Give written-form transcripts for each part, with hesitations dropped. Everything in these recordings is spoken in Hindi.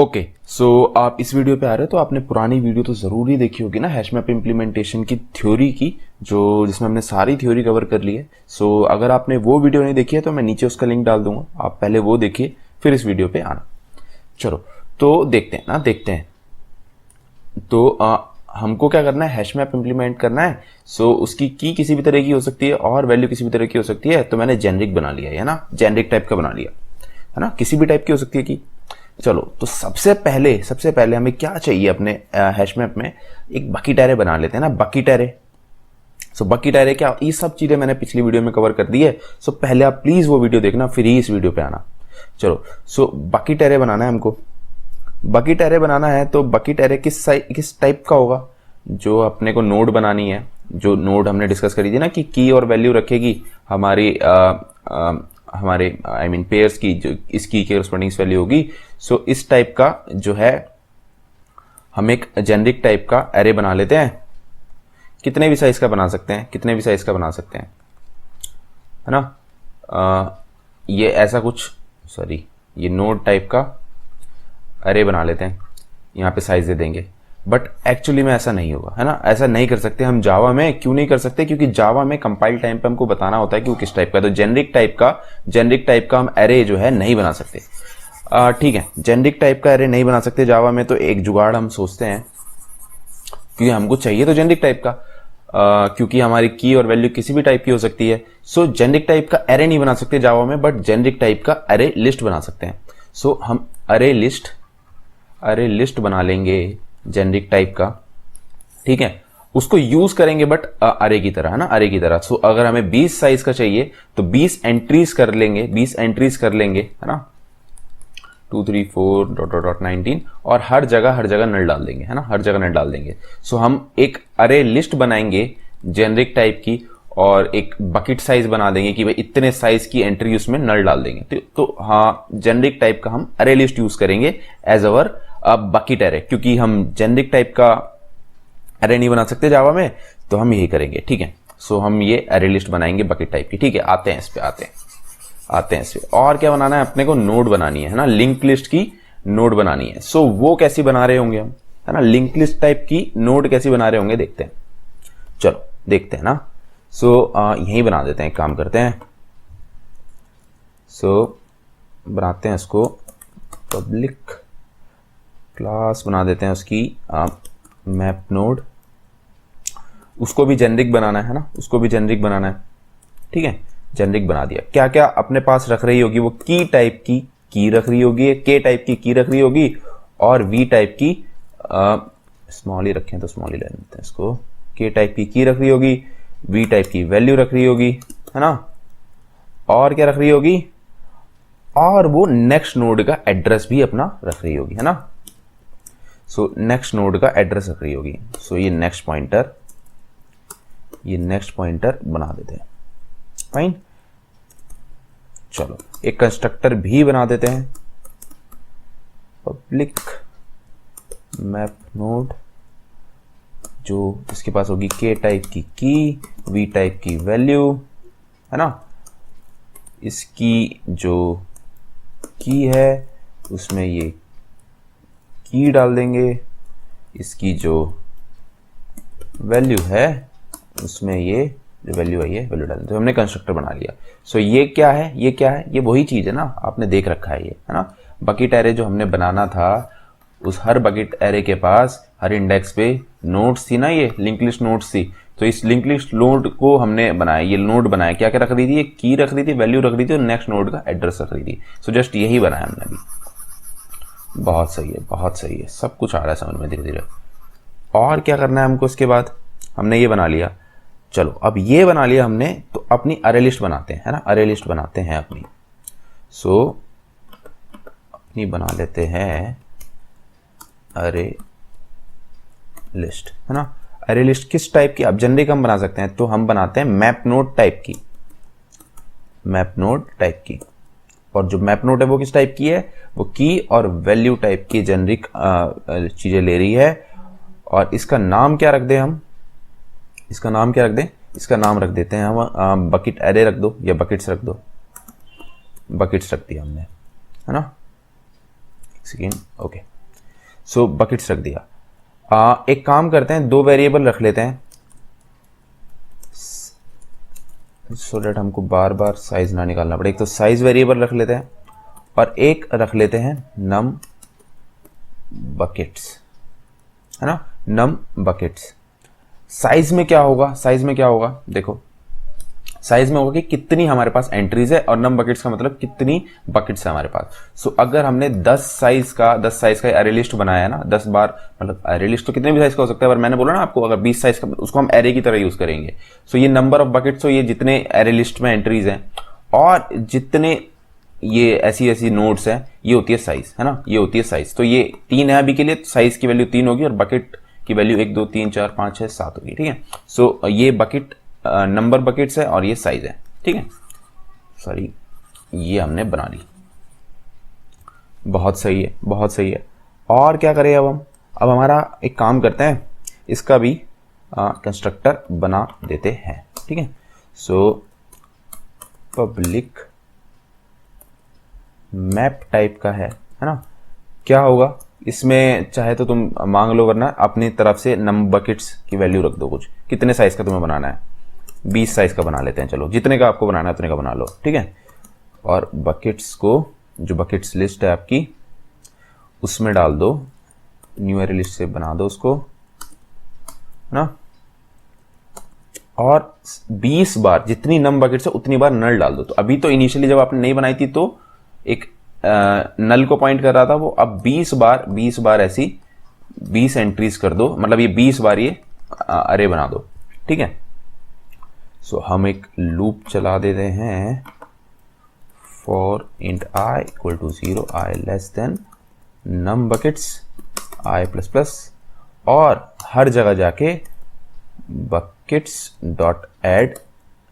ओके, सो आप इस वीडियो पे आ रहे हो तो आपने पुरानी वीडियो तो ज़रूर ही देखी होगी ना, हैशमैप इम्प्लीमेंटेशन की थ्योरी की, जो जिसमें हमने सारी थ्योरी कवर कर ली है। सो अगर आपने वो वीडियो नहीं देखी है तो मैं नीचे उसका लिंक डाल दूंगा, आप पहले वो देखिए फिर इस वीडियो पे आना। चलो तो देखते हैं ना, देखते हैं। तो हमको क्या करना है, हैशमैप इम्प्लीमेंट करना है। सो उसकी की किसी भी तरह की हो सकती है और वैल्यू किसी भी तरह की हो सकती है। तो मैंने जेनरिक बना लिया है ना, जेनरिक टाइप का बना लिया है ना, किसी भी टाइप की हो सकती है की। चलो तो सबसे पहले हमें क्या चाहिए अपने हैशमैप में, एक बकेट एरे बना लेते हैं ना, बकेट एरे। सो बकेट एरे क्या, ये सब चीजें मैंने पिछली वीडियो में कवर कर दी है। सो पहले आप प्लीज वो वीडियो देखना फिर ही इस वीडियो पे आना। चलो सो बकेट एरे बनाना है हमको। बकेट एरे बनाना है तो बकेट एरे किस टाइप का होगा, जो अपने को नोड बनानी है, जो नोड हमने डिस्कस करी थी ना कि की और वैल्यू रखेगी हमारी हमारे आई मीन पेयर्स की, जो इसकी कॉरस्पॉन्डिंग वैल्यू होगी। सो इस टाइप का जो है हम एक जेनरिक टाइप का एरे बना लेते हैं। कितने भी साइज का बना सकते हैं, कितने भी साइज का बना सकते हैं, है ना। ये ऐसा कुछ, सॉरी, ये नोड टाइप का एरे बना लेते हैं, यहाँ पे साइज दे देंगे। बट एक्चुअली में ऐसा नहीं होगा, है ना, ऐसा नहीं कर सकते हम जावा में। क्यों नहीं कर सकते, क्योंकि जावा में कंपाइल टाइम पे हमको बताना होता है कि वो किस टाइप का। तो जेनरिक टाइप का हम एरे जो है नहीं बना सकते। ठीक है, जेनरिक टाइप का एरे नहीं बना सकते जावा में। तो एक जुगाड़ हम सोचते हैं, क्योंकि हमको चाहिए तो जेनरिक टाइप का, क्योंकि हमारी की और वैल्यू किसी भी टाइप की हो सकती है। सो जेनरिक टाइप का एरे नहीं बना सकते जावा में, बट जेनरिक टाइप का एरे लिस्ट बना सकते हैं। सो हम एरे लिस्ट बना लेंगे जेनरिक टाइप का, ठीक है। उसको यूज करेंगे बट अरे की तरह, है ना, अरे की तरह। सो अगर हमें 20 साइज का चाहिए तो 20 एंट्रीज कर लेंगे, है ना, 2 3 4 डॉट डॉट डॉट 19, और हर जगह नल डाल देंगे, है ना, हर जगह नल डाल देंगे। सो हम एक अरे लिस्ट बनाएंगे जेनरिक टाइप की, और एक बकेट साइज बना देंगे कि भाई इतने साइज की एंट्री उसमें नल डाल देंगे। तो हाँ, जेनरिक टाइप का हम अरे लिस्ट यूज करेंगे एज अवर बकेट एरे, क्योंकि हम जेनरिक टाइप का एरे नहीं बना सकते जावा में, तो हम यही करेंगे, ठीक है। सो हम ये एरे लिस्ट बनाएंगे बकेट टाइप की, ठीक है। आते हैं इस पे, आते हैं इस पे। और क्या बनाना है अपने को, नोड बनानी है ना, लिंक लिस्ट की नोड बनानी है। सो वो कैसी बना रहे होंगे हम, है ना, लिंक लिस्ट टाइप की नोड कैसी बना रहे होंगे, देखते हैं। चलो देखते हैं ना। सो यही बना देते हैं, काम करते हैं। सो बनाते हैं इसको पब्लिक क्लास, बना देते हैं उसकी मैप नोड। उसको भी जेनरिक बनाना है ना, उसको भी जेनरिक बनाना है, ठीक है। जेनरिक बना दिया। क्या क्या अपने पास रख रही होगी, वो की टाइप की की रख रही होगी, के टाइप की की रख रही होगी, और वी टाइप की, स्मॉल ही रखें तो स्मॉल ही ले लेते हैं इसको। के टाइप की रख रही होगी, वी टाइप की वैल्यू रख रही होगी, है ना, और क्या रख रही होगी, और वो नेक्स्ट नोड का एड्रेस भी अपना रख रही होगी, है ना। सो नेक्स्ट नोड का एड्रेस रख रही होगी। सो ये नेक्स्ट पॉइंटर बना देते हैं, फाइन। चलो एक कंस्ट्रक्टर भी बना देते हैं, पब्लिक मैप नोड, जो इसके पास होगी के टाइप की वी टाइप की वैल्यू, है ना। इसकी जो की है उसमें ये की डाल देंगे, इसकी जो वैल्यू है उसमें ये जो वैल्यू आई है वैल्यू डाल देंगे। तो हमने कंस्ट्रक्टर बना लिया। सो ये क्या है, ये वही चीज है ना, आपने देख रखा है ये, है ना। बकेट एरे जो हमने बनाना था, उस हर बकेट एरे के पास हर इंडेक्स पे नोड्स थी ना, ये लिंक लिस्ट नोड्स थी। तो इस लिंक लिस्ट नोड को हमने बनाया, ये नोड बनाया, क्या क्या रख रही थी, एक की रख रही थी, वैल्यू रख रही थी, और नेक्स्ट नोड का एड्रेस रख रही थी। सो जस्ट यही बनाया हमने अभी। बहुत सही है, सब कुछ आ रहा है समझ में धीरे धीरे। और क्या करना है हमको इसके बाद, हमने ये बना लिया। चलो अब ये बना लिया हमने, तो अपनी अरे लिस्ट बनाते हैं, है ना, अरे लिस्ट बनाते हैं अपनी। सो अपनी बना लेते हैं अरे लिस्ट, है ना। अरे लिस्ट किस टाइप की, अब जेनरिक हम बना सकते हैं, तो हम बनाते हैं मैप नोड टाइप की। और जो मैप नोड है वो किस टाइप की है, वो की और वैल्यू टाइप की जेनरिक चीजें ले रही है। और इसका नाम क्या रख दें हम, इसका नाम रख देते हैं हम बकेट एरे रख दो, या बकेट्स रख दो, बकेट्स रख दिया हमने, है ना। Second, okay. सो बकेट्स रख दिया। एक काम करते हैं, 2 वेरिएबल रख लेते हैं सो डेट हमको बार बार साइज ना निकालना पड़े। एक तो साइज वेरिएबल रख लेते हैं और एक रख लेते हैं नम बकेट्स, है ना, नम बकेट्स। साइज में क्या होगा, साइज में क्या होगा, देखो साइज में होगा कि कितनी हमारे पास एंट्रीज है, और नम बकेट्स का मतलब कितनी बकेट्स है हमारे पास। सो अगर हमने 10 साइज का एरे लिस्ट बनाया है ना, 10 बार, मतलब एरे लिस्ट तो कितने भी साइज का हो सकता है, पर मैंने बोला ना आपको अगर 20 साइज का, उसको हम एरे की तरह यूज करेंगे। सो ये नंबर ऑफ बकेट्स, ये जितने एरे लिस्ट में एंट्रीज हैं और जितने ये ऐसी नोड्स हैं, ये होती है साइज, है ना, ये होती है साइज। तो ये 3 है अभी के लिए, साइज की वैल्यू 3 होगी और बकेट की वैल्यू 1 2 3 4 5 6 7 होगी, ठीक है। सो ये बकेट नंबर बकेट्स है और ये साइज है, ठीक है। सॉरी, ये हमने बना ली, बहुत सही है, बहुत सही है। और क्या करें अब हम, अब हमारा एक काम करते हैं, इसका भी कंस्ट्रक्टर बना देते हैं, ठीक है। सो पब्लिक मैप टाइप का है ना। क्या होगा इसमें, चाहे तो तुम मांग लो, वरना अपनी तरफ से नम बकेट्स की वैल्यू रख दो, कुछ कितने साइज का तुम्हें बनाना है, 20 साइज का बना लेते हैं, चलो जितने का आपको बनाना है उतने का बना लो, ठीक है। और बकेट्स को, जो बकेट्स लिस्ट है आपकी, उसमें डाल दो, न्यू एरे लिस्ट से बना दो उसको, है ना। और 20 बार जितनी नम बकेट्स है उतनी बार नल डाल दो। तो अभी तो इनिशियली जब आपने नहीं बनाई थी तो एक नल को पॉइंट कर रहा था वो, अब 20 बार ऐसी 20 एंट्रीज कर दो, मतलब ये 20 बार ये अरे बना दो, ठीक है। सो हम एक लूप चला देते हैं, for int I equal to 0, I less than num buckets I plus plus, और हर जगह जाके बकेट्स डॉट ऐड,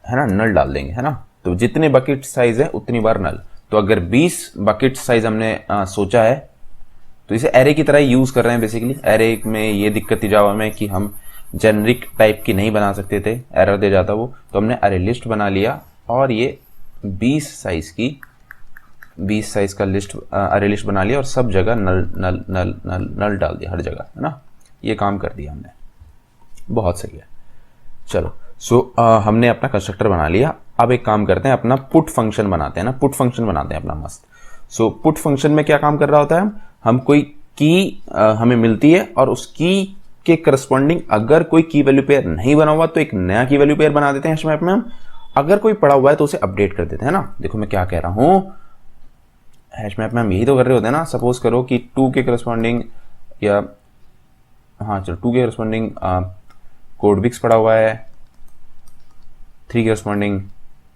है ना, नल डाल देंगे, है ना। तो जितने बकेट साइज है उतनी बार नल। तो अगर 20 बकेट साइज हमने सोचा है, तो इसे एरे की तरह यूज कर रहे हैं बेसिकली। एरे में ये दिक्कत थी जावा में कि हम जेनरिक टाइप की नहीं बना सकते थे, एरर दे जाता वो, तो हमने अरे लिस्ट बना लिया और ये 20 साइज का लिस्ट, अरे लिस्ट बना लिया और सब जगह नल नल नल नल नल डाल दिया हर जगह, है ना। ये काम कर दिया हमने, बहुत सही है। चलो, सो हमने अपना कंस्ट्रक्टर बना लिया। अब एक काम करते हैं, अपना पुट फंक्शन बनाते हैं ना, पुट फंक्शन बनाते हैं अपना मस्त। सो पुट फंक्शन में क्या काम कर रहा होता है, हम कोई की हमें मिलती है और उस की के करस्पॉन्डिंग अगर कोई की वैल्यू पेयर नहीं बना हुआ तो एक नया की वैल्यू पेयर बना देते हैं हैशमैप में हम। अगर कोई पड़ा हुआ है तो उसे अपडेट कर देते हैं ना। देखो मैं क्या कह रहा हूं, हैशमैप में हम यही तो कर रहे होते हैं ना। सपोज करो कि 2 के करस्पॉन्डिंग, या हाँ चलो 2 के करस्पॉन्डिंग कोड बिक्स पड़ा हुआ है, 3 के करस्पॉन्डिंग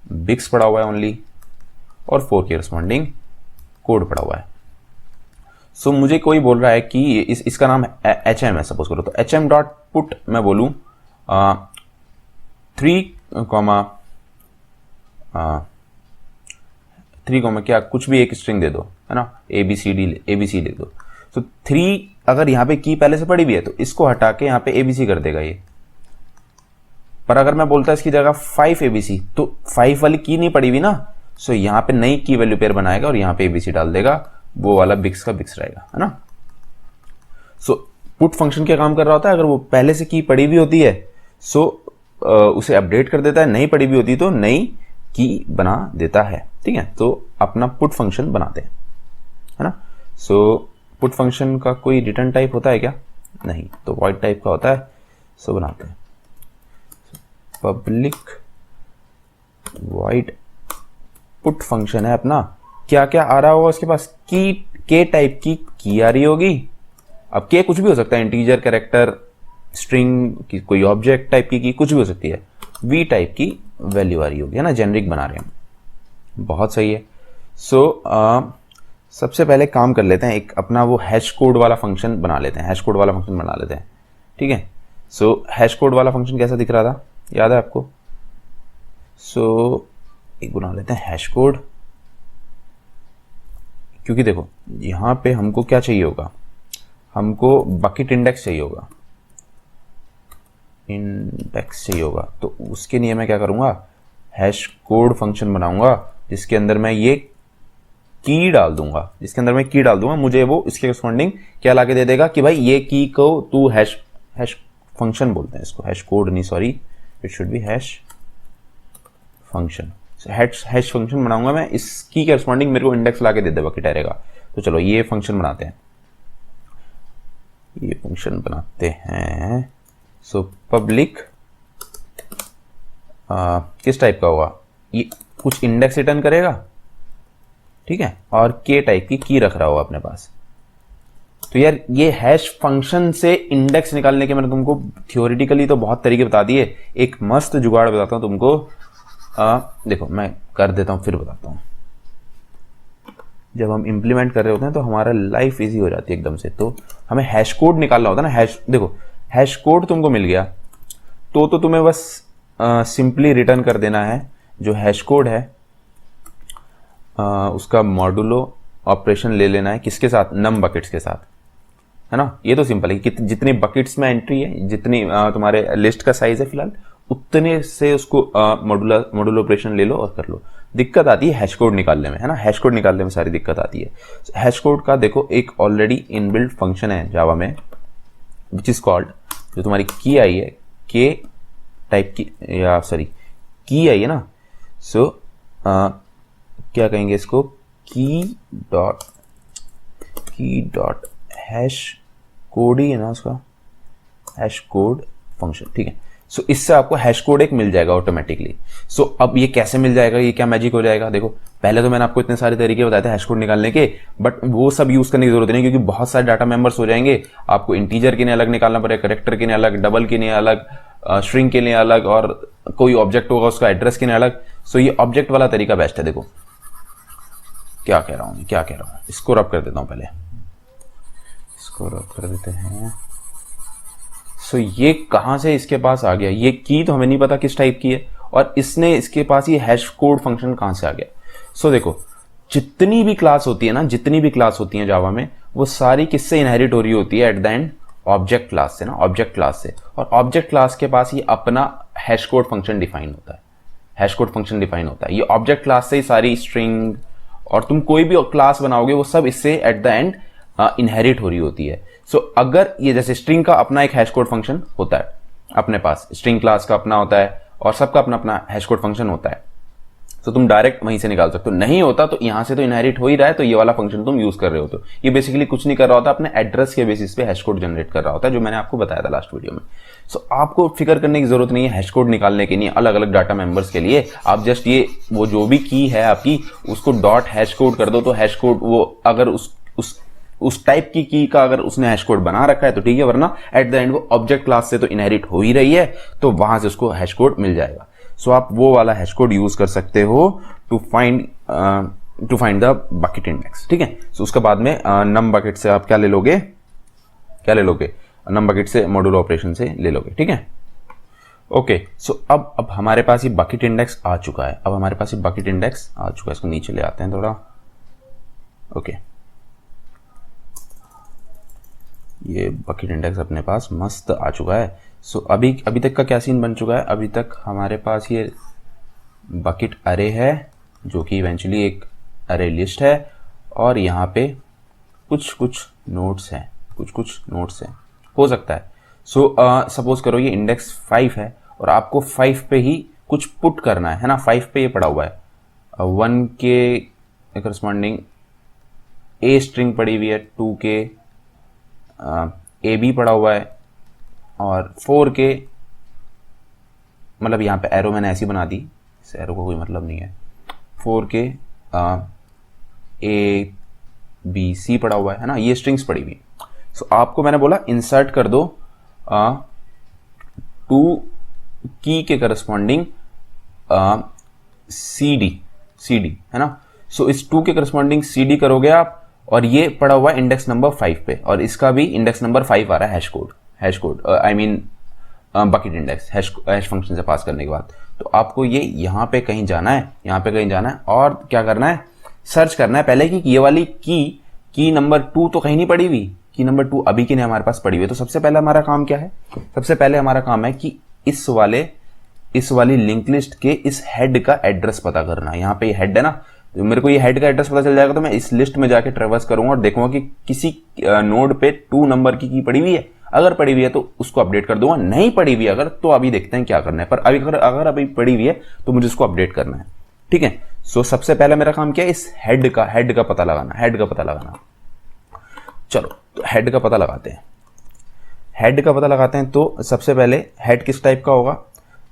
बिक्स पड़ा हुआ है ओनली, और 4 के करस्पॉन्डिंग कोड पड़ा हुआ है। सो मुझे कोई बोल रहा है कि इसका नाम HM है सपोज करो, तो HM डॉट पुट मैं बोलूं 3 क्या कुछ भी एक स्ट्रिंग दे दो, है ना, ABC लिख दो। तो 3 अगर यहाँ पे की पहले से पड़ी हुई है तो इसको हटा के यहाँ पे ABC कर देगा ये। पर अगर मैं बोलता इसकी जगह 5 ABC, तो 5 वाली की नहीं पड़ी हुई ना, सो यहाँ पे नई की वैल्यू पेयर बनाएगा और यहाँ पे ABC डाल देगा, वो वाला बिक्स का बिक्स रहेगा, है ना। सो पुट फंक्शन क्या काम कर रहा होता है, अगर वो पहले से की पड़ी हुई होती है सो उसे अपडेट कर देता है, नहीं पड़ी हुई होती तो नई की बना देता है, ठीक है। तो अपना पुट फंक्शन बनाते हैं, है ना। सो पुट फंक्शन का कोई रिटर्न टाइप होता है क्या, नहीं, तो वॉइड टाइप का होता है। सो बनाते हैं पब्लिक वॉइड पुट फंक्शन है अपना। क्या क्या आ रहा होगा उसके पास, की के टाइप की आ रही होगी। अब के कुछ भी हो सकता है, इंटीजर, कैरेक्टर, स्ट्रिंग की, कोई ऑब्जेक्ट टाइप की कुछ भी हो सकती है। वी टाइप की वैल्यू आ रही होगी, है ना, जेनरिक बना रहे हैं हम, बहुत सही है। सो सबसे पहले काम कर लेते हैं, एक अपना वो हैश कोड वाला फंक्शन बना लेते हैं, हैश कोड वाला फंक्शन बना लेते हैं, ठीक है। सो हैश कोड वाला फंक्शन कैसा दिख रहा था, याद है आपको। सो एक बना लेते हैं हैश कोड, क्योंकि देखो यहां पे हमको क्या चाहिए होगा, हमको बकेट इंडेक्स चाहिए होगा, तो उसके लिए मैं क्या करूंगा, हैश कोड फंक्शन बनाऊंगा जिसके अंदर मैं ये की डाल दूंगा, जिसके अंदर मैं की डाल दूंगा, मुझे वो इसके करस्पॉन्डिंग क्या लाके दे देगा कि भाई ये की को तू हैश फंक्शन बोलते हैं इसको, हैश कोड नहीं, sorry it should be hash function. Hash function बनाऊंगा मैं, इसकी करस्पॉन्डिंग मेरे को इंडेक्स लाके दे दे बकेट एरे का। तो चलो ये फंक्शन बनाते हैं, ये फंक्शन बनाते हैं। सो पब्लिक किस टाइप का होगा, ये कुछ इंडेक्स रिटर्न करेगा, ठीक है, और के टाइप की रख रहा होगा अपने पास। तो यार ये हैश फंक्शन से इंडेक्स निकालने के मैंने तुमको थियोरिटिकली तो बहुत तरीके बता दिए, एक मस्त जुगाड़ बताता हूं तुमको। देखो मैं कर देता हूं फिर बताता हूं। जब हम इंप्लीमेंट कर रहे होते हैं तो हमारा लाइफ इजी हो जाती है एकदम से। तो हमें हैश कोड निकालना होता है ना, हैश, देखो हैश कोड तुमको मिल गया तो तुम्हें बस सिंपली रिटर्न कर देना है जो हैश कोड है, उसका मॉडुलो ऑपरेशन ले लेना है, किसके साथ, नम बकेट्स के साथ, है ना। ये तो सिंपल है कि जितनी बकेट्स में एंट्री है, जितनी तुम्हारे लिस्ट का साइज है फिलहाल, उतने से उसको मॉडुलो ऑपरेशन ले लो और कर लो। दिक्कत आती है हैश कोड निकालने में, है ना, हैश कोड निकालने में सारी दिक्कत आती है। हैश कोड का देखो एक ऑलरेडी इनबिल्ट फंक्शन है जावा में, विच इज कॉल्ड, जो तुम्हारी की आई है, के टाइप की, या सॉरी की आई है ना, सो क्या कहेंगे इसको, की डॉट हैश कोड ही है ना उसका, हैश कोड फंक्शन, ठीक है। सो इससे आपको हैश कोड एक मिल जाएगा ऑटोमेटिकली। सो अब ये कैसे मिल जाएगा, ये क्या मैजिक हो जाएगा, देखो पहले तो मैंने आपको इतने सारे तरीके बताए थे हैश कोड निकालने के, बट वो सब यूज करने की जरूरत नहीं, क्योंकि बहुत सारे डाटा मेंबर्स हो जाएंगे। आपको इंटीजर के लिए अलग निकालना पड़ेगा, कैरेक्टर के लिए अलग, डबल के लिए अलग, स्ट्रिंग के लिए अलग, और कोई ऑब्जेक्ट होगा उसका एड्रेस के लिए अलग। सो ये ऑब्जेक्ट वाला तरीका बेस्ट है। देखो क्या कह रहा हूं, इसको रब कर देता हूं, पहले इसको रब कर देते हैं। सो ये कहां से इसके पास आ गया, ये की तो हमें नहीं पता किस टाइप की है, और इसने इसके पास ये हैश कोड फंक्शन कहां से आ गया। सो देखो जितनी भी क्लास होती है ना, जितनी भी क्लास होती है जावा में, वो सारी किससे इनहेरिट हो रही होती है, at the end object class से ना, ऑब्जेक्ट क्लास से। और ऑब्जेक्ट क्लास के पास ये अपना हैश कोड फंक्शन डिफाइन होता है, हैश कोड फंक्शन डिफाइन होता है। ये ऑब्जेक्ट क्लास से ही सारी स्ट्रिंग और तुम कोई भी क्लास बनाओगे वो सब इससे एट द एंड इनहेरिट हो रही होती है। सो अगर ये जैसे स्ट्रिंग का अपना एक हैश कोड फंक्शन होता है अपने पास, स्ट्रिंग क्लास का अपना होता है, और सबका अपना अपना हैश कोड फंक्शन होता है, तो तुम डायरेक्ट वहीं से निकाल सकते हो। नहीं होता तो यहां से तो इनहेरिट हो ही रहा है, तो ये वाला फंक्शन तुम यूज कर रहे हो। तो ये बेसिकली कुछ नहीं कर रहा होता, अपने एड्रेस के बेसिस पे हैश कोड जनरेट कर रहा होता है, जो मैंने आपको बताया था लास्ट वीडियो में। सो आपको फिक्र करने की जरूरत नहीं है हैश कोड निकालने के लिए अलग अलग डाटा मेंबर्स के लिए। आप जस्ट ये वो जो भी की है आपकी, उसको डॉट हैश कोड कर दो, तो हैश कोड वो अगर उस टाइप की का अगर उसने हैश कोड बना रखा है तो ठीक है, वरना एट द एंड वो ऑब्जेक्ट क्लास से तो इनहेरिट हो ही रही है, तो वहां से उसको हैश कोड मिल जाएगा। सो आप वो वाला हैश कोड यूज कर सकते हो to find the bucket index, ठीक है। सो उसके बाद में नम बकेट से आप क्या ले लोगे, नम बकेट से मॉड्यूल ऑपरेशन से ले लोगे, ठीक है। ओके, सो अब हमारे पास ये बकेट इंडेक्स आ चुका है, इसको नीचे ले आते हैं थोड़ा। ओके, ये बकेट इंडेक्स अपने पास मस्त आ चुका है। सो अभी तक का क्या सीन बन चुका है, अभी तक हमारे पास ये बकेट अरे है, जो कि इवेंचुअली एक अरे लिस्ट है, और यहाँ पे कुछ नोट्स हैं, हो सकता है। सो सपोज करो ये इंडेक्स 5 है, और आपको 5 पे ही कुछ पुट करना है ना। 5 पे ये पड़ा हुआ है, 1 के करस्पॉन्डिंग ए स्ट्रिंग पड़ी हुई है, 2 के ए बी पड़ा हुआ है, और 4 के, मतलब यहाँ पे एरो मैंने ऐसी बना दी, इस एरो को कोई मतलब नहीं है, 4 के ए बी सी पड़ा हुआ है ना, ये स्ट्रिंग्स पड़ी हुई। सो आपको मैंने बोला इंसर्ट कर दो 2 की के करस्पॉन्डिंग सी डी है ना। सो इस 2 के करस्पॉन्डिंग सी डी करोगे आप, और ये पड़ा हुआ है इंडेक्स नंबर 5 पे, और इसका भी इंडेक्स नंबर 5 आ रहा है hash code I mean bucket index hash function से पास करने के बाद। तो आपको ये यहाँ पे कहीं जाना है, और क्या करना है, सर्च करना है पहले कि ये वाली की नंबर 2 तो कहीं नहीं पड़ी हुई, की नंबर 2 अभी की नहीं हमारे पास पड़ी हुई है। तो सबसे पहले हमारा काम क्या है, सबसे पहले हमारा काम है कि इस वाली लिंक लिस्ट के इस हेड का एड्रेस पता करना। यहाँ पे हेड है ना, जो मेरे को ये हेड का एड्रेस पता चल जाएगा तो मैं इस लिस्ट में जाके ट्रेवर्स करूंगा और देखूंगा कि किसी नोड पे 2 नंबर की पड़ी हुई है। अगर पड़ी हुई है तो उसको अपडेट कर दूंगा, नहीं पड़ी हुई अगर तो अभी देखते हैं क्या करना है। पर अभी अगर अभी पड़ी हुई है तो मुझे इसको अपडेट करना है। ठीक है, सो सबसे पहला मेरा काम क्या है, इस हेड का पता लगाना। चलो तो हेड का पता लगाते हैं। तो सबसे पहले हेड किस टाइप का होगा,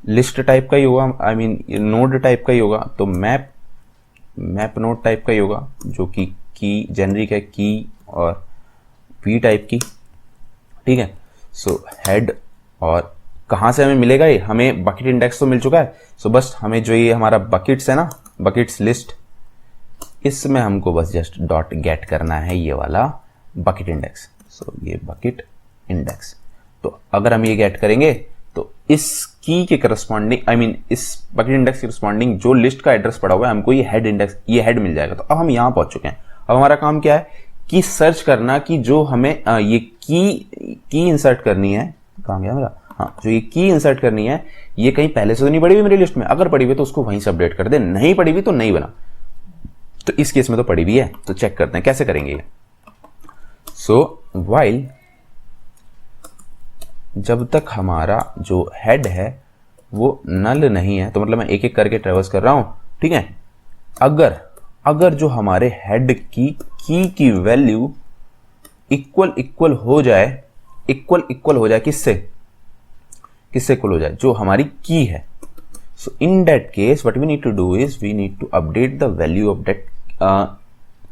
लिस्ट टाइप का ही होगा, आई मीन नोड टाइप का ही होगा। तो मैप नोड टाइप का ही होगा, जो कि की जेनरिक है, की और वी टाइप की। ठीक है, सो हेड, और कहाँ से हमें मिलेगा ये, हमें बकेट इंडेक्स तो मिल चुका है। सो बस हमें जो ये हमारा बकेट्स है ना, बकेट्स लिस्ट, इसमें हमको बस जस्ट डॉट गेट करना है ये वाला बकेट इंडेक्स। सो ये बकेट इंडेक्स, तो अगर हम ये गेट करेंगे तो इस की के करस्पॉन्डिंग, आई मीन इस बकेट इंडेक्स के करस्पॉन्डिंग जो लिस्ट का एड्रेस पड़ा हुआ है, हमको ये हेड इंडेक्स, ये हेड मिल जाएगा। तो अब हम यहां पहुंच चुके हैं। अब हमारा काम क्या है कि सर्च करना कि जो हमें ये की इंसर्ट करनी है, कहां गया मेरा, हाँ, जो ये की इंसर्ट करनी है ये कहीं पहले से तो नहीं पड़ी हुई मेरी लिस्ट में। अगर पड़ी हुई तो उसको वहीं से अपडेट कर दे, नहीं पड़ी हुई तो नहीं बना। तो इस केस में तो पड़ी हुई है, तो चेक करते हैं कैसे करेंगे ये। सो व्हाइल, जब तक हमारा जो हेड है वो नल नहीं है, तो मतलब मैं एक एक करके ट्रेवर्स कर रहा हूं। ठीक है, अगर जो हमारे हेड की वैल्यू इक्वल हो जाए, किससे इक्वल हो जाए, जो हमारी की है। So in that case what we need to do is we need to update the value of that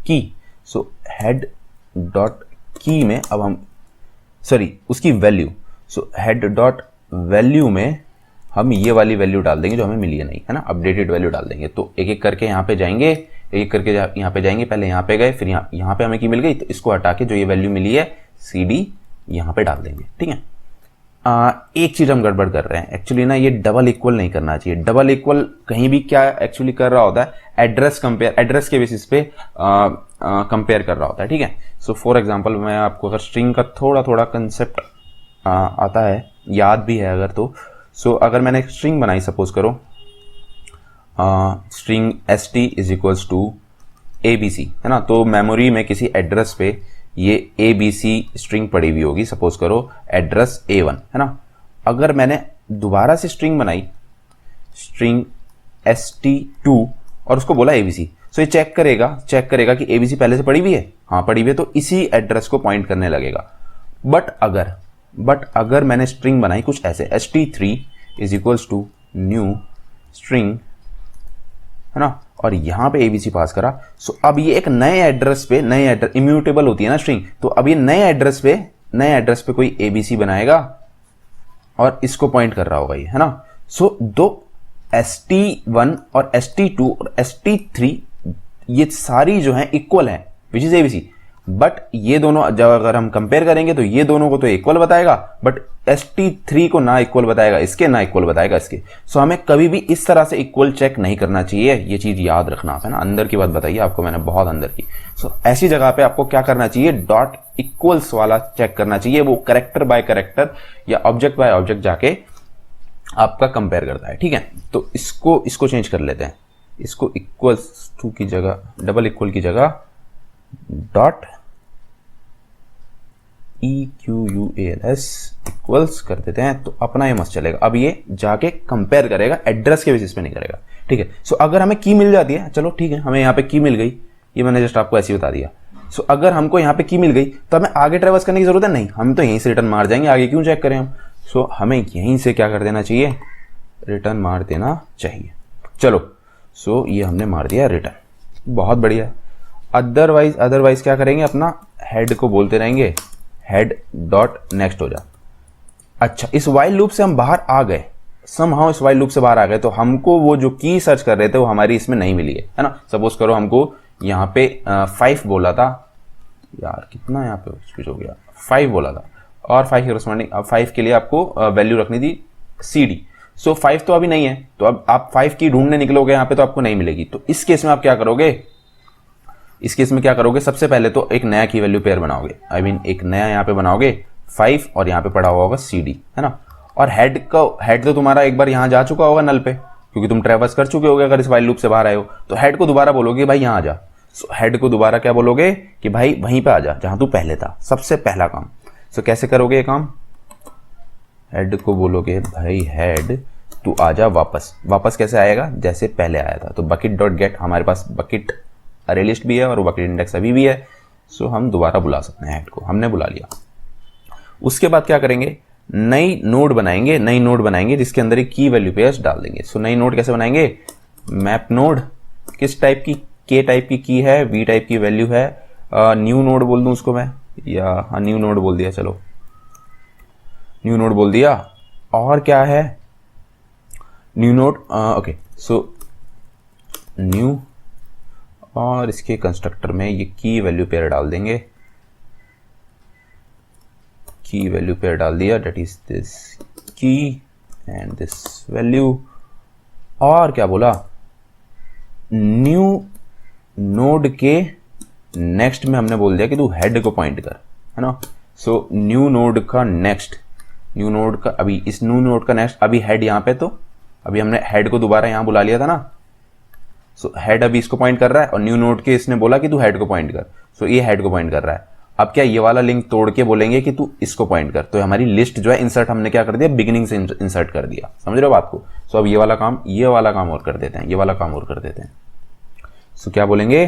key. So head dot की में अब हम, सॉरी उसकी value, so head dot value में हम ये वाली वैल्यू डाल देंगे जो हमें मिली है नहीं, है ना, अपडेटेड वैल्यू डाल देंगे। तो एक एक करके यहाँ पे जाएंगे, यहाँ पे जाएंगे, पहले यहाँ पे गए, फिर यहाँ पे हमें की मिल गई, तो इसको हटा के जो ये वैल्यू मिली है CD यहाँ पे डाल देंगे। ठीक है, एक चीज हम गड़बड़ कर रहे हैं एक्चुअली ना, ये डबल इक्वल नहीं करना चाहिए। डबल इक्वल कहीं भी क्या एक्चुअली कर रहा होता है, एड्रेस के बेसिस पे कंपेयर कर रहा होता है। ठीक है, सो फॉर एग्जांपल मैं आपको अगर स्ट्रिंग का थोड़ा कंसेप्ट आता है, याद भी है अगर तो, सो अगर मैंने एक स्ट्रिंग बनाई, सपोज करो string st is equals to abc, है ना, तो मेमोरी में किसी एड्रेस पे ये abc स्ट्रिंग पड़ी हुई होगी, सपोज करो एड्रेस a1, है ना। अगर मैंने दोबारा से स्ट्रिंग बनाई, स्ट्रिंग st2, और उसको बोला abc, सो ये चेक करेगा कि abc पहले से पड़ी हुई है, हाँ पड़ी हुई है, तो इसी एड्रेस को पॉइंट करने लगेगा। बट अगर मैंने स्ट्रिंग बनाई कुछ ऐसे, st3 is equals to new string, है ना, और यहां पे abc पास करा। सो अब ये एक नए एड्रेस पे, इम्यूटेबल होती है ना स्ट्रिंग, तो अब ये नए एड्रेस पे कोई abc बनाएगा और इसको पॉइंट कर रहा होगा ये, है ना। सो दो st1 और st2 और st3 ये सारी जो है इक्वल है, विच इज abc। बट ये दोनों जब अगर हम कंपेयर करेंगे तो ये दोनों को तो इक्वल बताएगा, बट st3 को ना इक्वल बताएगा इसके, ना इक्वल बताएगा इसके। सो हमें कभी भी इस तरह से इक्वल चेक नहीं करना चाहिए, ये चीज याद रखना है ना। अंदर की बात बताइए आपको मैंने, बहुत अंदर की। सो ऐसी जगह पे आपको क्या करना चाहिए, डॉट इक्वल्स वाला चेक करना चाहिए, वो कैरेक्टर बाय कैरेक्टर या ऑब्जेक्ट बाय ऑब्जेक्ट जाके आपका कंपेयर करता है। ठीक है, तो इसको चेंज कर लेते हैं, इसको इक्वल्स टू की जगह, डबल इक्वल की जगह डॉट EQUALS इक्वल्स कर देते हैं, तो अपना ये मस्त चलेगा। अब ये जाके कंपेयर करेगा, एड्रेस के बेसिस पे नहीं करेगा। ठीक है, सो अगर हमें की मिल जाती है, चलो ठीक है, हमें यहाँ पे की मिल गई, ये मैंने जस्ट आपको ऐसे ही बता दिया। सो अगर हमको यहाँ पे की मिल गई तो हमें आगे ट्रेवर्स करने की जरूरत है नहीं, हम तो यहीं से रिटर्न मार जाएंगे, आगे क्यों चेक करें हम। सो हमें यहीं से क्या कर देना चाहिए, रिटर्न मार देना चाहिए। चलो, सो ये हमने मार दिया रिटर्न, बहुत बढ़िया। अदरवाइज क्या करेंगे, अपना हेड को बोलते रहेंगे हेड डॉट नेक्स्ट हो जा। अच्छा, इस वाइल लूप से हम बाहर आ गए, समहाउ इस वाइल लूप से बाहर आ गए, तो हमको वो जो की सर्च कर रहे थे वो हमारी इसमें नहीं मिली है ना। सपोज करो हमको यहाँ पे 5 बोला था, यार कितना यहाँ पे स्विच हो गया, 5 बोला था, और 5 के करस्पॉन्डिंग, अब 5 के लिए आपको वैल्यू रखनी थी CD। सो 5 तो अभी नहीं है, तो अब आप 5 की ढूंढने निकलोगे यहाँ पे तो आपको नहीं मिलेगी। तो इस केस में आप क्या करोगे, सबसे पहले तो एक नया की वैल्यू पेयर बनाओगे, आई मीन एक नया यहाँ पे बनाओगे 5, और यहाँ पे पड़ा हुआ होगा CD, है ना। और हेड तो तुम्हारा एक बार यहाँ जा चुका होगा नल पे, क्योंकि तुम ट्रैवर्स कर चुके होगे अगर इस वाइल लूप से बाहर आए हो। तो हेड को दोबारा बोलोगे भाई यहाँ आ जा। सो हेड को दोबारा क्या बोलोगे कि भाई वहीं पे आ जा जहां तू पहले था, सबसे पहला काम। सो कैसे करोगे ये काम? हेड को बोलोगे भाई हेड तू आ जा वापस। वापस कैसे आएगा? जैसे पहले आया था। तो बकेट डॉट गेट, हमारे पास बकेट अरे लिस्ट भी है और बकेट इंडेक्स अभी भी है, सो हम दोबारा बुला सकते हैं हेड को। हमने बुला लिया। उसके बाद क्या करेंगे? नई नोड बनाएंगे जिसके अंदर एक की वैल्यू पेयर्स डाल देंगे। सो नई नोड कैसे बनाएंगे? मैप नोड किस टाइप की? के टाइप की है, वी टाइप की वैल्यू है। न्यू नोड बोल दूं उसको मैं, या हाँ न्यू नोड बोल दिया, चलो न्यू नोड बोल दिया। और क्या है? New node, okay. So new, और इसके कंस्ट्रक्टर में ये की वैल्यू पेयर डाल देंगे। की वैल्यू पेयर डाल दिया, दैट इज दिस की एंड दिस वैल्यू। और क्या बोला? न्यू नोड के नेक्स्ट में हमने बोल दिया कि तू हेड को पॉइंट कर, है ना। सो न्यू नोड का नेक्स्ट, न्यू नोड का अभी इस न्यू नोड का नेक्स्ट, अभी हेड यहां पे, तो अभी हमने हेड को दोबारा यहां बुला लिया था ना। सो हेड अभी इसको पॉइंट कर रहा है और न्यू नोड के इसने बोला कि तू हेड को पॉइंट कर। सो ये हेड को पॉइंट कर रहा है। अब क्या ये वाला लिंक तोड़ के बोलेंगे कि तू इसको पॉइंट कर, तो हमारी लिस्ट जो है इंसर्ट हमने क्या कर दिया? बिगिनिंग से इंसर्ट कर दिया। समझ रहे हो बात को? सो अब ये वाला काम और कर देते हैं, ये वाला काम और कर देते हैं। सो क्या बोलेंगे?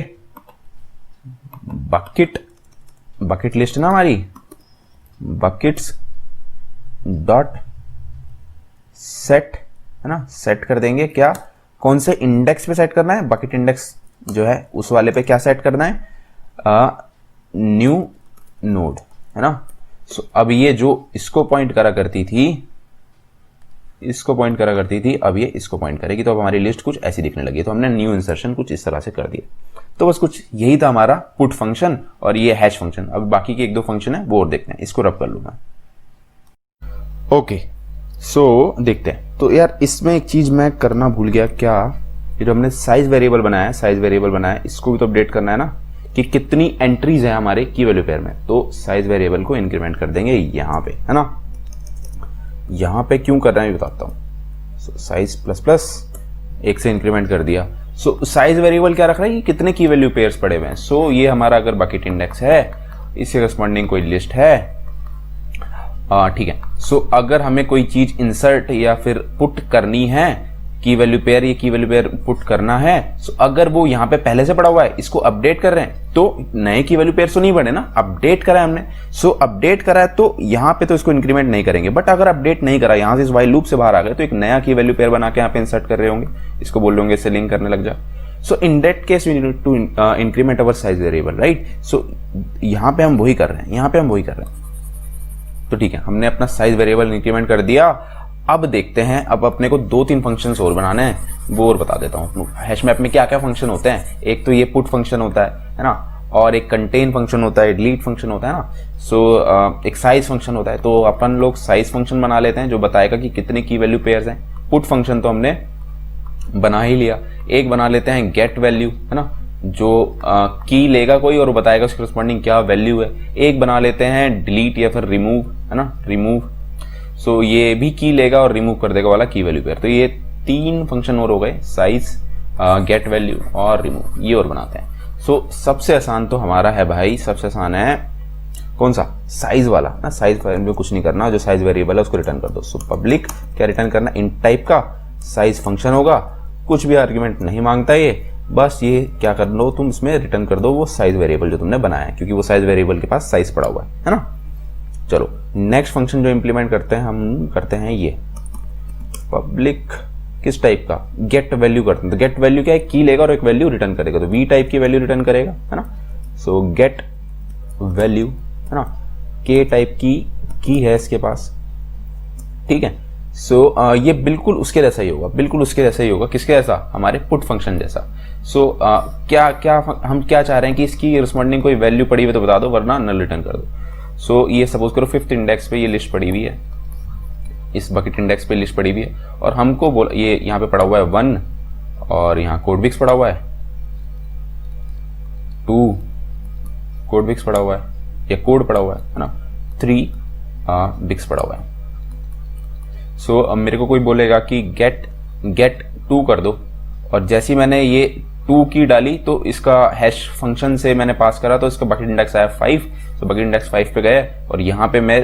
बकेट लिस्ट ना हमारी, बकेट्स डॉट सेट, है ना। सेट कर देंगे क्या? कौन से इंडेक्स पे सेट करना है? बकेट इंडेक्स जो है उस वाले पे क्या सेट करना है? न्यू नोड, है ना। सो अब ये जो इसको पॉइंट करा करती थी, अब ये इसको पॉइंट करेगी। तो अब हमारी लिस्ट कुछ ऐसी दिखने लगी। तो हमने न्यू इंसर्शन कुछ इस तरह से कर दिया। तो बस कुछ यही था हमारा पुट फंक्शन और ये हैश फंक्शन। अब बाकी के एक दो फंक्शन है वो और देखते हैं, इसको रब कर लूंगा। ओके, सो देखते हैं। तो यार इसमें एक चीज मैं करना भूल गया, क्या? ये जो हमने साइज वेरिएबल बनाया, इसको भी तो अपडेट करना है ना, कि कितनी एंट्रीज है हमारे की वैल्यू पेयर में। तो साइज वेरिएबल को इंक्रीमेंट कर देंगे यहां पे, है ना। यहां पे क्यों कर रहे हैं बताता हूं। साइज प्लस प्लस 1 से इंक्रीमेंट कर दिया। सो साइज वेरिएबल क्या रख रहा है कि कितने की वैल्यू पेयर्स पड़े हुए हैं। सो ये हमारा अगर बकेट इंडेक्स है, इससे करस्पॉन्डिंग कोई लिस्ट है, ठीक है। सो अगर हमें कोई चीज इंसर्ट या फिर पुट करनी है, की वैल्यू पेयर, ये की वैल्यू पेयर पुट करना है, सो अगर वो यहां पे पहले से पड़ा हुआ है, इसको अपडेट कर रहे हैं, तो नए की वैल्यू पेयर तो नहीं बने ना, अपडेट करा है हमने। सो अपडेट करा है तो यहां पे तो इसको इंक्रीमेंट नहीं करेंगे। बट अगर अपडेट नहीं करा, यहां से इस वाइल लूप से बाहर आ गए, तो एक नया की वैल्यू पेयर बना के यहां पे इंसर्ट कर रहे होंगे, इसको बोल लोगे इससे लिंक करने लग जा। So in that case we need to increment our size variable, right. सो यहां पे हम वही कर रहे हैं, तो ठीक है, हमने अपना साइज वेरिएबल इंक्रीमेंट कर दिया। अब देखते हैं, अब अपने को 2-3 फंक्शंस और बनाने हैं, वो और बता देता हूं। हैश मैप में क्या क्या फंक्शन होते हैं? एक तो ये पुट फंक्शन होता है ना, और एक कंटेन फंक्शन होता है, डिलीट फंक्शन होता है ना। सो एक साइज फंक्शन होता है। तो अपन लोग साइज फंक्शन बना लेते हैं जो बताएगा कि कितने की वैल्यू पेयर्स हैं। पुट फंक्शन तो हमने बना ही लिया। एक बना लेते हैं गेट वैल्यू, है ना, जो की लेगा कोई और बताएगा उसके करस्पॉन्डिंग क्या वैल्यू है। एक बना लेते हैं डिलीट या फिर रिमूव, है ना, रिमूव। सो ये भी की लेगा और रिमूव कर देगा वाला की वैल्यू पेयर। तो ये 3 फंक्शन और हो गए, साइज, गेट वैल्यू और रिमूव। ये और बनाते हैं। सो सबसे आसान तो हमारा है भाई, सबसे आसान है कौन सा? साइज वाला ना। साइज में कुछ नहीं करना, जो साइज वेरिएबल है उसको रिटर्न कर दो। सो पब्लिक क्या रिटर्न करना? इंट टाइप का साइज फंक्शन होगा, कुछ भी आर्ग्यूमेंट नहीं मांगता ये, बस ये क्या कर लो तुम, इसमें रिटर्न कर दो वो साइज वेरिएबल जो तुमने बनाया है, क्योंकि वो साइज वेरिएबल के पास साइज पड़ा हुआ है ना। चलो नेक्स्ट फंक्शन जो इंप्लीमेंट करते हैं, हम करते हैं ये पब्लिक किस टाइप का? गेट वैल्यू करते हैं। तो गेट वैल्यू क्या है? की लेगा और एक वैल्यू रिटर्न करेगा। तो वी टाइप की वैल्यू रिटर्न करेगा, है ना। सो गेट वैल्यू, है ना, के टाइप की है इसके पास, ठीक है। सो ये बिल्कुल उसके जैसा ही होगा, किसके जैसा? हमारे पुट फंक्शन जैसा। सो हम क्या चाह रहे हैं कि इसकी रिस्पॉन्डिंग कोई वैल्यू पड़ी हुई तो बता दो, वरना नल रिटर्न कर दो। सो ये सपोज करो 5th इंडेक्स पे ये लिस्ट पड़ी हुई है, इस बकेट इंडेक्स पे लिस्ट पड़ी हुई है, और हमको बोला ये यहाँ पे पड़ा हुआ है 1, और यहाँ कोडबिक्स पड़ा हुआ है 2, कोडबिक्स पड़ा हुआ है, या कोड पड़ा हुआ है ना, 3 बिक्स पड़ा हुआ है। सो अब मेरे को कोई बोलेगा कि गेट गेट टू कर दो, और जैसी मैंने ये 2 की डाली तो इसका हैश फंक्शन से मैंने पास करा तो इसका बकेट इंडेक्स आया 5, तो बकेट इंडेक्स 5 पे गए और यहाँ पे मैं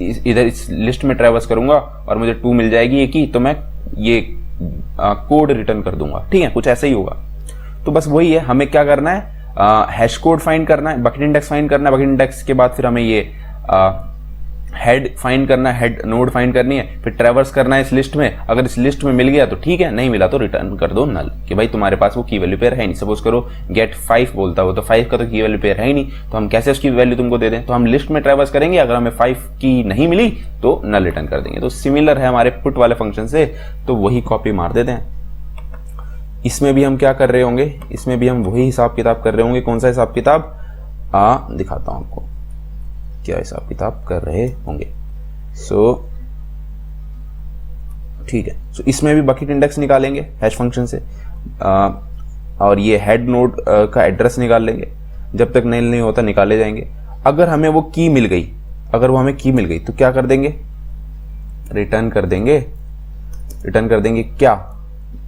इधर इस लिस्ट में ट्रैवर्स करूंगा और मुझे 2 मिल जाएगी ये की, तो मैं ये कोड रिटर्न कर दूंगा। ठीक है, कुछ ऐसा ही होगा। तो बस वही है, हमें क्या करना है, हैश कोड फाइंड करना है, बकेट इंडेक्स फाइंड करना है, बकेट इंडेक्स के बाद फिर हमें ये हेड फाइंड करना है, हेड नोड फाइंड करनी है, फिर ट्रैवर्स करना है इस लिस्ट में। अगर इस लिस्ट में मिल गया तो ठीक है, नहीं मिला तो रिटर्न कर दो नल, कि भाई तुम्हारे पास वो की वैल्यू पेयर है नहीं। सपोज करो गेट 5 बोलता हो तो 5 का तो की वैल्यू पेयर है ही नहीं, तो हम कैसे उसकी वैल्यू तुमको दे दें। तो हम लिस्ट में ट्रैवर्स करेंगे, अगर हमें 5 की नहीं मिली तो नल रिटर्न कर देंगे। तो सिमिलर है हमारे पुट वाले फंक्शन से, तो वही कॉपी मार देते हैं। इसमें भी हम क्या कर रहे होंगे, इसमें भी हम वही हिसाब किताब कर रहे होंगे। कौन सा हिसाब किताब, दिखाता हूं आपको क्या हिसाब किताब कर रहे होंगे। ठीक है, इसमें भी बकेट इंडेक्स निकालेंगे हैश फंक्शन से, और ये हेड नोड का एड्रेस निकाल लेंगे। जब तक नल नहीं होता निकाले जाएंगे। अगर हमें वो की मिल गई, अगर वो हमें की मिल गई तो क्या कर देंगे, रिटर्न कर देंगे। रिटर्न कर देंगे क्या,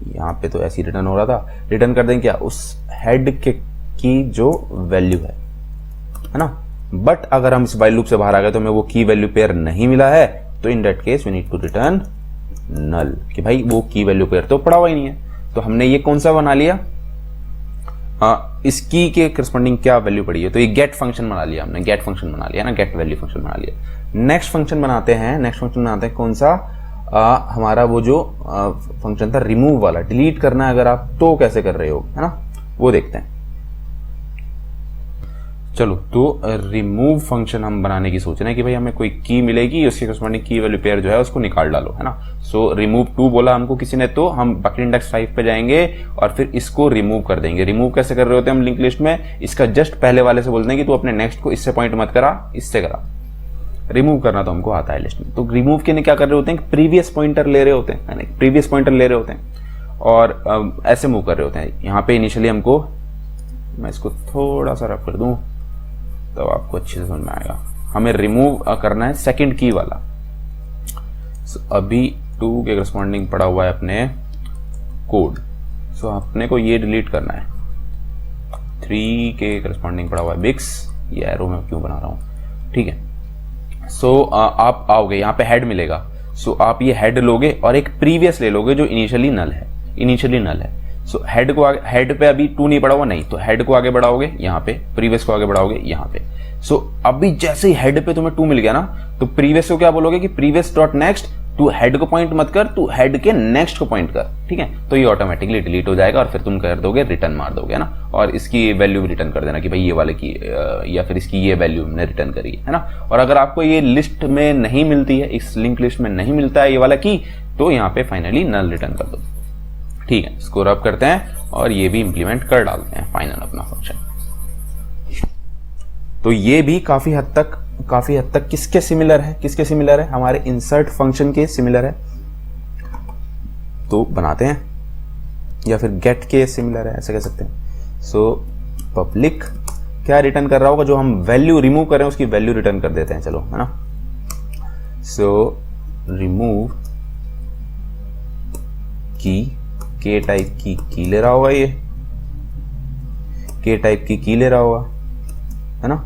यहाँ पे तो ऐसे ही रिटर्न हो रहा था, रिटर्न कर देंगे क्या, उस हेड के की जो वैल्यू है ना। बट अगर हम इस वाइल लूप से बाहर आ गए तो हमें वो की वैल्यू पेयर नहीं मिला है, तो in that case we need to return null, कि भाई वो की वैल्यू पेयर तो पड़ा हुआ ही नहीं है। तो हमने ये कौन सा बना लिया, इस की के करस्पॉन्डिंग क्या वैल्यू पड़ी है, तो ये गेट फंक्शन बना लिया हमने, गेट फंक्शन बना लिया ना, गेट वैल्यू फंक्शन बना लिया। नेक्स्ट फंक्शन बनाते हैं, कौन सा, हमारा वो जो फंक्शन था रिमूव वाला, डिलीट करना है अगर आप तो कैसे कर रहे हो, है ना, वो देखते हैं। चलो, तो रिमूव फंक्शन हम बनाने की सोच रहे हैं कि भाई हमें कोई की मिलेगी, उसके करस्पॉन्डिंग की वैल्यू पेयर जो है उसको निकाल डालो, है ना। सो रिमूव 2 बोला हमको किसी ने, तो हम बकेट इंडेक्स 5 पे जाएंगे और फिर इसको रिमूव कर देंगे। रिमूव कैसे कर रहे होते हैं हम लिंक लिस्ट में, इसका जस्ट पहले वाले से बोलते हैं कि तू अपने नेक्स्ट को इससे पॉइंट मत करा, इससे करा। रिमूव करना तो हमको आता है लिस्ट में। तो रिमूव के लिए क्या कर रहे होते हैं, प्रीवियस पॉइंटर ले रहे होते हैं, प्रीवियस पॉइंटर ले रहे होते हैं और ऐसे मूव कर रहे होते हैं। यहाँ पे इनिशियली हमको, मैं इसको थोड़ा सा रफ कर दूं तो आपको अच्छे से समझ में आएगा। हमें रिमूव करना है सेकंड की वाला। अभी 2 के करस्पॉन्डिंग पड़ा हुआ है अपने कोड, सो अपने को ये डिलीट करना है। 3 के करस्पॉन्डिंग पड़ा हुआ है बिक्स, ये एरो में क्यों बना रहा हूं, ठीक है। सो आप आओगे, यहाँ पे हेड मिलेगा, सो आप ये हेड लोगे और एक प्रीवियस ले लोगे जो इनिशियली नल है। सो हेड पे अभी 2 नहीं पड़ा हुआ, नहीं, तो हेड को आगे बढ़ाओगे यहाँ पे, प्रीवियस को आगे बढ़ाओगे यहाँ पे। सो अभी जैसे ही हेड पे तुम्हें 2 मिल गया ना, तो प्रीवियस को क्या बोलोगे कि प्रीवियस डॉट नेक्स्ट, तू हेड को पॉइंट मत कर, तू हेड के नेक्स्ट को पॉइंट कर, ठीक है। तो ये ऑटोमेटिकली डिलीट हो जाएगा और फिर तुम कर दोगे रिटर्न मार दोगे ना, और इसकी वैल्यू रिटर्न कर देना कि भाई ये वाले की या फिर इसकी ये वैल्यू हमने रिटर्न करी है ना। और अगर आपको ये लिस्ट में नहीं मिलती है, इस लिंक लिस्ट में नहीं मिलता है ये वाला की, तो यहाँ पे फाइनली नल रिटर्न कर दो, ठीक है। इसको रब करते हैं और ये भी इंप्लीमेंट कर डालते हैं फाइनल अपना फंक्शन। तो ये भी काफी हद तक किसके सिमिलर है, हमारे इंसर्ट फंक्शन के सिमिलर है। तो बनाते हैं, या फिर गेट के सिमिलर है, ऐसे कह सकते हैं। सो पब्लिक क्या रिटर्न कर रहा होगा, जो हम वैल्यू रिमूव कर रहे हैं उसकी वैल्यू रिटर्न कर देते हैं, चलो, है ना। सो रिमूव के टाइप की ले रहा होगा, ये के टाइप की ले रहा होगा, है ना।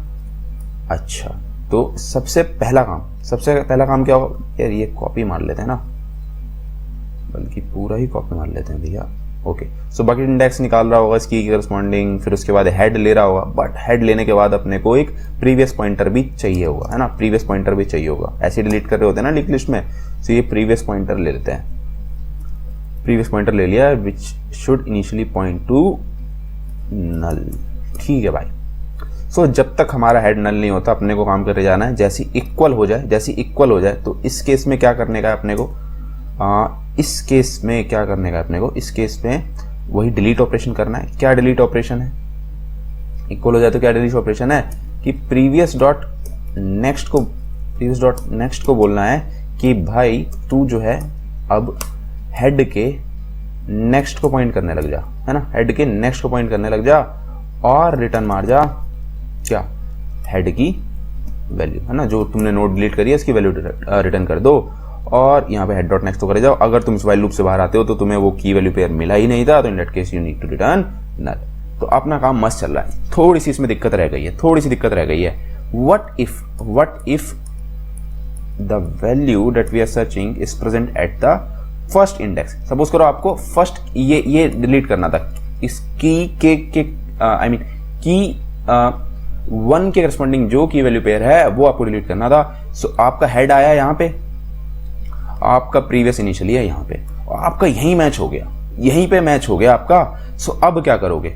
अच्छा, तो सबसे पहला काम क्या होगा यार, ये कॉपी मार लेते हैं ना, बल्कि पूरा ही कॉपी मार लेते हैं भैया। ओके, सो बकेट इंडेक्स निकाल रहा होगा इसकी करस्पॉन्डिंग, फिर उसके बाद हेड ले रहा होगा, बट हेड लेने के बाद अपने को एक प्रीवियस पॉइंटर भी चाहिए होगा, है ना। ऐसे डिलीट कर रहे होते हैं ना लिंक लिस्ट में, तो ये प्रीवियस पॉइंटर ले लेते हैं। प्रीवियस पॉइंटर ले लिया, which should initially point to null, ठीक है भाई। सो जब तक हमारा हेड नल नहीं होता अपने को काम करके जाना है। जैसे इक्वल हो जाए तो इस केस में क्या करने का है अपने को, इस केस में वही डिलीट ऑपरेशन करना है। क्या डिलीट ऑपरेशन है, इक्वल हो जाए तो क्या डिलीट ऑपरेशन है कि प्रीवियस डॉट नेक्स्ट को बोलना है कि भाई तू जो है अब हेड के नेक्स्ट को पॉइंट करने लग जा, है ना, हेड के नेक्स्ट को पॉइंट करने लग जा और रिटर्न मार जा क्या, हेड की वैल्यू, है ना, जो तुमने नोड डिलीट करी है इसकी वैल्यू रिटर्न कर दो। और यहाँ पे हेड डॉट नेक्स्ट तो करे जाओ। अगर तुम इस वाइल लूप से बाहर आते हो तो तुम्हें वो की वैल्यू पेयर मिला ही नहीं था, तो in that case you need to return null. तो अपना काम मस्त चल रहा है। थोड़ी सी इसमें दिक्कत रह गई है, थोड़ी सी दिक्कत रह गई है। What if the value that we are searching is present at the first index. Suppose करो आपको फर्स्ट ये डिलीट करना था, इस की के आई मीन की 1 के करस्पॉन्डिंग जो की वैल्यू पेयर है वो आपको डिलीट करना था। सो आपका हेड आया यहाँ पे, आपका प्रीवियस इनिशियली है यहाँ पे, और आपका यहीं मैच हो गया, यहीं पे मैच हो गया आपका। सो अब क्या करोगे,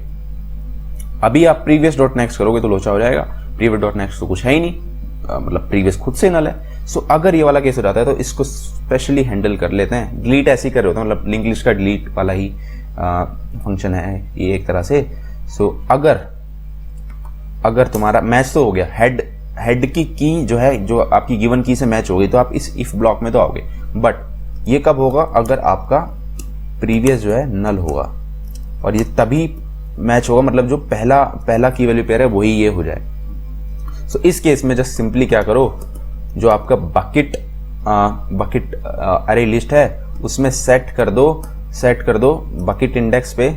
अभी आप प्रीवियस डॉट नेक्स्ट करोगे तो लोचा हो जाएगा। प्रीवियस डॉट नेक्स्ट तो कुछ है ही नहीं, मतलब प्रीवियस खुद से नल है। सो अगर ये वाला केस हो जाता है तो इसको स्पेशली हैंडल कर लेते हैं। डिलीट ऐसे ही कर रहे होते हैं, मतलब लिंक लिस्ट का डिलीट वाला ही फंक्शन है ये एक तरह से। सो अगर तुम्हारा मैच तो हो गया, हेड की जो है, जो आपकी गिवन की से मैच हो गई, तो आप इस इफ ब्लॉक में तो आओगे। बट ये कब होगा, अगर आपका प्रीवियस जो है नल होगा, और ये तभी मैच होगा, मतलब जो पहला की वैल्यू पेयर है वही ये हो जाए। सो इस केस में जस्ट सिंपली क्या करो, जो आपका बकेट अरे लिस्ट है उसमें सेट कर दो बकेट इंडेक्स पे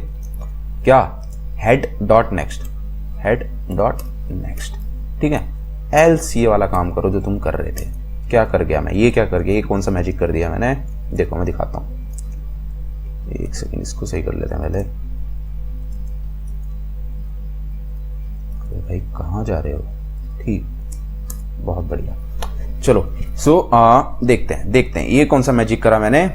क्या, हेड डॉट नेक्स्ट, ठीक है। एल्स ये वाला काम करो जो तुम कर रहे थे। क्या कर गया मैं, ये क्या कर गया, ये कौन सा मैजिक कर दिया मैंने, देखो मैं दिखाता हूं, एक सेकंड इसको सही कर लेते हैं पहले। अरे भाई कहाँ जा रहे हो, ठीक, बहुत बढ़िया। चलो देखते हैं ये कौन सा मैजिक करा मैंने।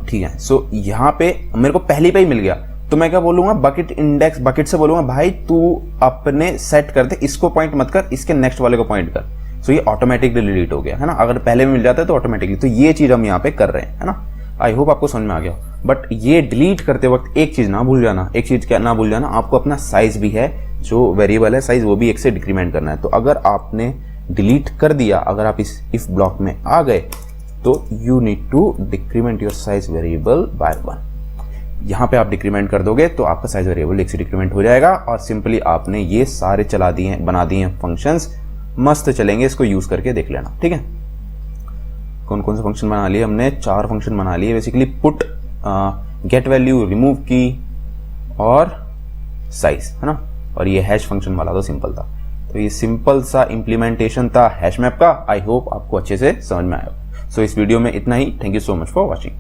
ठीक है। सो यहाँ पे मेरे को पहले पे ही मिल गया, तो मैं क्या बोलूंगा, बकेट इंडेक्स, बकेट से बोलूंगा भाई तू अपने सेट कर दे, इसको पॉइंट मत कर, इसके नेक्स्ट वाले को पॉइंट कर। सो ये ऑटोमेटिकली डिलीट हो गया है ना, अगर पहले में मिल जाता है तो ऑटोमेटिकली। तो ये चीज हम यहाँ पे कर रहे हैं, है ना। आई होप आपको समझ में आ गया। बट ये डिलीट करते वक्त एक चीज ना भूल जाना, एक चीज क्या ना भूल जाना, आपको अपना साइज भी है, जो वेरिएबल है साइज, वो भी 1 से डिक्रीमेंट करना है। तो अगर आपने डिलीट कर दिया, अगर आप इस इफ ब्लॉक में आ गए, तो you need to decrement your size variable by 1। यहां पे आप डिक्रीमेंट कर दोगे तो आपका साइज वेरिएबल 1 से डिक्रीमेंट हो जाएगा, और सिंपली आपने ये सारे बना दिए हैं फंक्शंस, मस्त चलेंगे। इसको यूज करके देख लेना, ठीक है। कौन कौन से फंक्शन बना लिए हमने, 4 फंक्शन बना लिए basically, put, get value, remove की और साइज, है ना। और ये हैश फंक्शन वाला तो सिंपल था। तो ये सिंपल सा इंप्लीमेंटेशन था हैश मैप का। आई होप आपको अच्छे से समझ में आया। सो इस वीडियो में इतना ही। Thank you so much for watching.